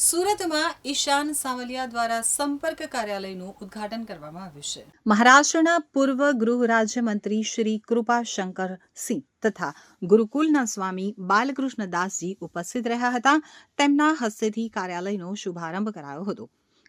સુરતમાં ઈશાન સાવલિયા દ્વારા સંપર્ક કાર્યાલયનું ઉદ્ઘાટન કરવામાં આવ્યું છે। મહારાષ્ટ્રના પૂર્વ ગૃહ રાજ્યમંત્રી શ્રી કૃપાશંકર સિંહ તથા ગુરુકુલના સ્વામી બાલકૃષ્ણ દાસજી ઉપસ્થિત રહ્યા હતા। તેમના હસ્તેથી કાર્યાલયનો શુભારંભ કરાયો હતો।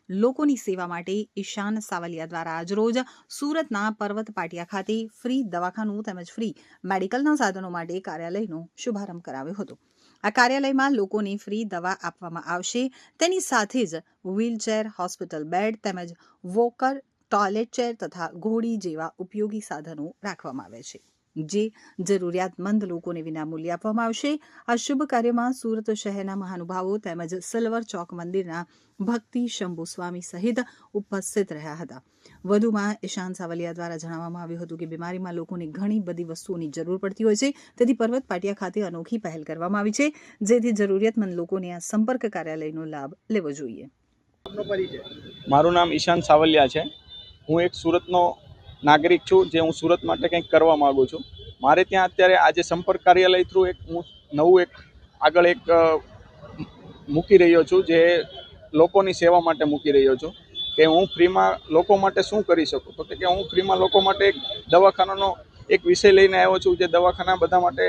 લોકોની સેવા માટે ઈશાન સાવલિયા દ્વારા આજરોજ સુરતના પર્વત પાટિયા ખાતે ફ્રી દવાખાનું તેમજ ફ્રી મેડિકલના સાધનો માટે કાર્યાલયનો શુભારંભ કરાવ્યો હતો। આ કાર્યાલયમાં લોકોને ફ્રી દવા આપવામાં આવશે। તેની સાથે જ વ્હીલચેર, હોસ્પિટલ બેડ તેમજ વોકર, ટોયલેટ ચેર તથા ઘોડી જેવા ઉપયોગી સાધનો રાખવામાં આવે છે, જે જરૂરિયાતમંદ લોકોને વિનામૂલ્યે આપવામાં આવશે। આ શુભ કાર્યમાં સુરત શહેરના મહાનુભાવો તેમજ સિલ્વર ચોક મંદિરના ભક્તિ શંભુ સ્વામી સહિત ઉપસ્થિત રહ્યા હતા। વધુમાં ઈશાન સાવલિયા દ્વારા જણાવવામાં આવ્યું હતું કે બીમારીમાં લોકોને ઘણી બધી વસ્તુઓની જરૂર પડતી હોય છે, તેથી પર્વત પાટિયા ખાતે અનોખી પહેલ કરવામાં આવી છે, જેથી જરૂરિયાતમંદ લોકોને આ સંપર્ક કાર્યાલયનો લાભ લેવો જોઈએ। મારું નામ ઈશાન સાવલિયા છે। હું એક સુરતનો નાગરિક છું, જે હું સુરત માટે કંઈક કરવા માંગુ છું। મારે ત્યાં અત્યારે આજે સંપર્ક કાર્યાલય થ્રુ હું નવું આગળ મૂકી રહ્યો છું, જે લોકોની સેવા માટે મૂકી રહ્યો છું કે હું ફ્રીમાં લોકો માટે શું કરી શકું। તો કે હું ફ્રીમાં લોકો માટે એક દવાખાનાનો એક વિષય લઈને આવ્યો છું, જે દવાખાના બધા માટે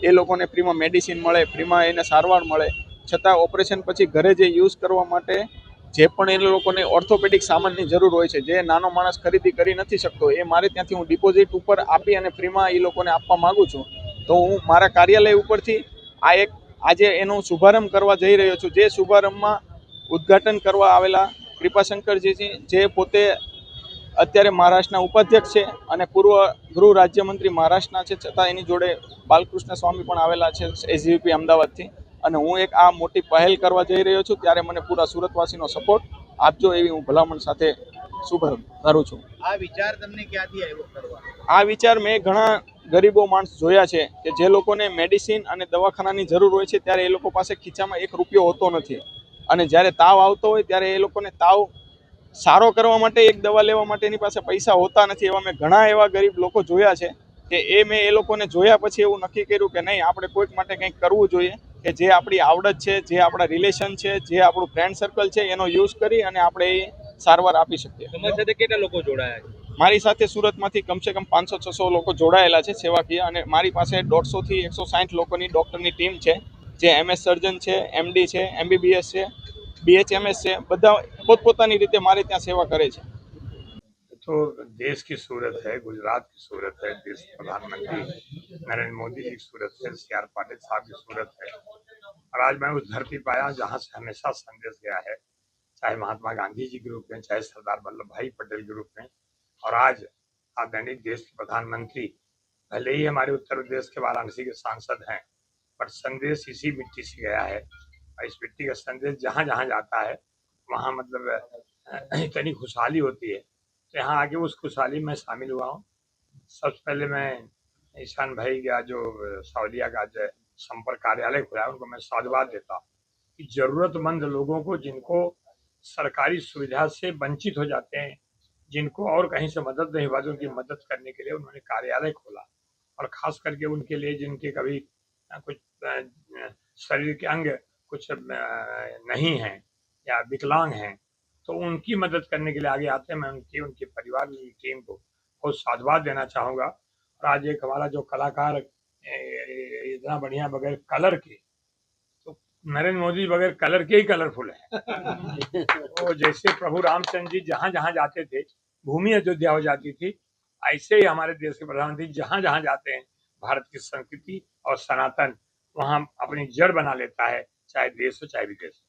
એ લોકોને ફ્રીમાં મેડિસિન મળે, ફ્રીમાં એને સારવાર મળે, છતાં ઓપરેશન પછી ઘરે જે યુઝ કરવા માટે જે પણ એ લોકોને ઓર્થોપેડિક સામાનની જરૂર હોય છે, જે નાનો માણસ ખરીદી કરી નથી શકતો, એ મારે ત્યાંથી હું ડિપોઝિટ ઉપર આપી અને ફ્રીમાં એ લોકોને આપવા માગું છું। તો હું મારા કાર્યાલય ઉપરથી આજે એનો શુભારંભ કરવા જઈ રહ્યો છું। જે શુભારંભમાં ઉદ્ઘાટન કરવા આવેલા કૃપાશંકરજી, જે પોતે અત્યારે મહારાષ્ટ્રના ઉપાધ્યક્ષ છે અને પૂર્વ ગૃહ રાજ્યમંત્રી મહારાષ્ટ્રના છે, છતાં એની જોડે બાલકૃષ્ણ સ્વામી પણ આવેલા છે એસજીપી અમદાવાદથી। અને હું એક આ મોટી પહેલ કરવા જઈ રહ્યો છું, ત્યારે મને પૂરા સુરતવાસીનો સપોર્ટ આપજો એવી હું ભલામણ સાથે શુભારંભ કરું છું। આ વિચાર તમને ક્યાંથી આવ્યો કરવા? આ વિચાર મેં ઘણા ગરીબો માણસ જોયા છે કે જે લોકોને મેડિસિન અને દવાખાનાની જરૂર હોય છે, ત્યારે એ લોકો પાસે ખીચામાં એક રૂપિયો હોતો નથી, અને જ્યારે તાવ આવતો હોય ત્યારે એ લોકોને તાવ સારો કરવા માટે એક દવા લેવા માટે એની પાસે પૈસા હોતા નથી। એવા મેં ઘણા એવા ગરીબ લોકો જોયા છે કે મેં એ લોકોને જોયા પછી એવું નક્કી કર્યું કે નહીં, આપણે કોઈક માટે કંઈક કરવું જોઈએ, કે જે આપણી આવડત છે, જે આપણા રિલેશન છે, જે આપણું ફ્રેન્ડ સર્કલ છે, એનો યુઝ કરી અને આપણે એ સારવાર આપી શકીએ। તમારી સાથે કેટલા લોકો જોડાયા છે? મારી સાથે સુરતમાંથી કમસે કમ 500-600 લોકો જોડાયેલા છે સેવાકીય, અને મારી પાસે 150 થી 160 લોકોની ડૉક્ટરની ટીમ છે, જે MS સર્જન છે, MD છે, MBBS છે, BHMS છે, બધા પોતપોતાની રીતે મારે ત્યાં સેવા કરે છે। तो देश की सूरत है, गुजरात की सूरत है, देश के प्रधानमंत्री नरेंद्र मोदी जी की सूरत है, CR पाटिल साहब की सूरत है। और आज मैं उस धरती पर आया जहाँ से हमेशा संदेश गया है, चाहे महात्मा गांधी जी के रूप में, चाहे सरदार वल्लभ भाई पटेल के रूप में, और आज आदरणीय देश के प्रधानमंत्री भले ही हमारे उत्तर प्रदेश के वाराणसी के सांसद हैं, पर संदेश इसी मिट्टी से गया है। और इस मिट्टी का संदेश जहाँ जहाँ जाता है वहाँ मतलब इतनी खुशहाली होती है। तो यहाँ आके उस खुशहाली में शामिल हुआ हूँ। सबसे पहले मैं ईशान भाई का जो सावलिया का जो संपर्क कार्यालय खुला है, उनको मैं साधुवाद देता हूँ कि जरूरतमंद लोगों को, जिनको सरकारी सुविधा से वंचित हो जाते हैं, जिनको और कहीं से मदद नहीं हुआ, उनकी मदद करने के लिए उन्होंने कार्यालय खोला। और खास करके उनके लिए जिनके कभी कुछ शरीर के अंग कुछ नहीं हैं या विकलांग हैं, तो उनकी मदद करने के लिए आगे आते हैं। मैं उनके परिवार की टीम को बहुत साधुवाद देना चाहूँगा। और आज एक हमारा जो कलाकार इतना बढ़िया बगैर कलर के, तो नरेंद्र मोदी बगैर कलर के ही कलरफुल है। तो जैसे प्रभु रामचंद्र जी जहाँ जहाँ जाते थे भूमि अयोध्या हो जाती थी, ऐसे ही हमारे देश के प्रधानमंत्री जहाँ जहाँ जाते हैं भारत की संस्कृति और सनातन वहाँ अपनी जड़ बना लेता है, चाहे देश हो चाहे विदेश।